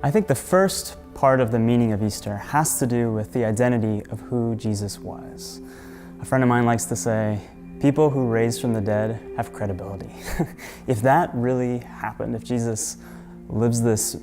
I think the first part of the meaning of Easter has to do with the identity of who Jesus was. A friend of mine likes to say, people who raise from the dead have credibility. If that really happened, if Jesus lives this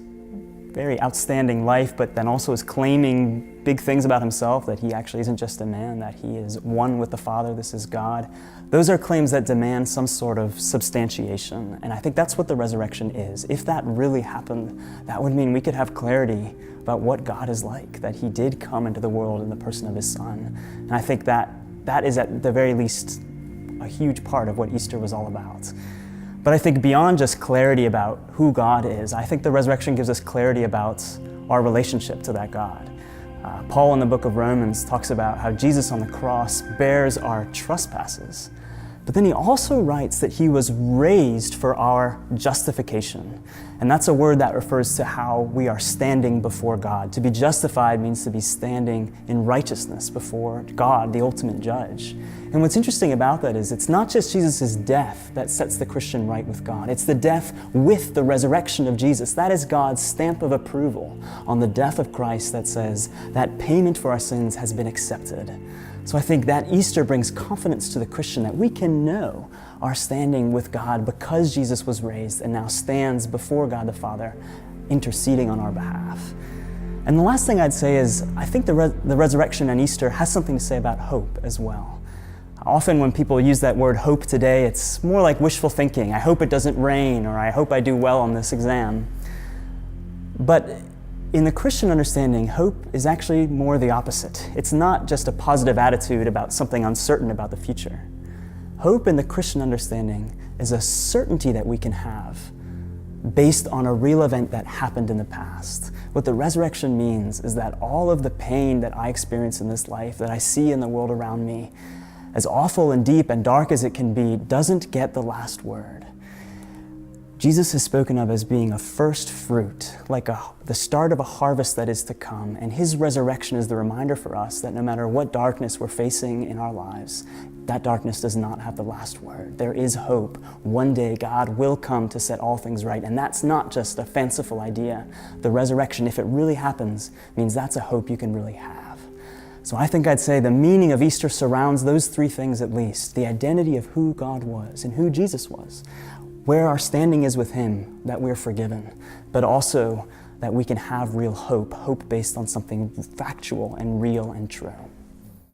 very outstanding life, but then also is claiming big things about himself, that he actually isn't just a man, that he is one with the Father, this is God, those are claims that demand some sort of substantiation. And I think that's what the resurrection is. If that really happened, that would mean we could have clarity about what God is like, that he did come into the world in the person of his Son. And I think that is at the very least a huge part of what Easter was all about. But I think beyond just clarity about who God is, I think the resurrection gives us clarity about our relationship to that God. Paul in the book of Romans talks about how Jesus on the cross bears our trespasses, but then he also writes that he was raised for our justification. And that's a word that refers to how we are standing before God. To be justified means to be standing in righteousness before God, the ultimate judge. And what's interesting about that is it's not just Jesus' death that sets the Christian right with God. It's the death with the resurrection of Jesus. That is God's stamp of approval on the death of Christ that says that payment for our sins has been accepted. So I think that Easter brings confidence to the Christian that we can know our standing with God because Jesus was raised and now stands before God the Father, interceding on our behalf. And the last thing I'd say is I think the resurrection and Easter has something to say about hope as well. Often when people use that word hope today, it's more like wishful thinking. I hope it doesn't rain, or I hope I do well on this exam. But in the Christian understanding, hope is actually more the opposite. It's not just a positive attitude about something uncertain about the future. Hope in the Christian understanding is a certainty that we can have based on a real event that happened in the past. What the resurrection means is that all of the pain that I experience in this life, that I see in the world around me, as awful and deep and dark as it can be, doesn't get the last word. Jesus is spoken of as being a first fruit, like the start of a harvest that is to come. And his resurrection is the reminder for us that no matter what darkness we're facing in our lives, that darkness does not have the last word. There is hope. One day God will come to set all things right. And that's not just a fanciful idea. The resurrection, if it really happens, means that's a hope you can really have. So I think I'd say the meaning of Easter surrounds those three things at least: the identity of who God was and who Jesus was, where our standing is with him, that we're forgiven, but also that we can have real hope, hope based on something factual and real and true.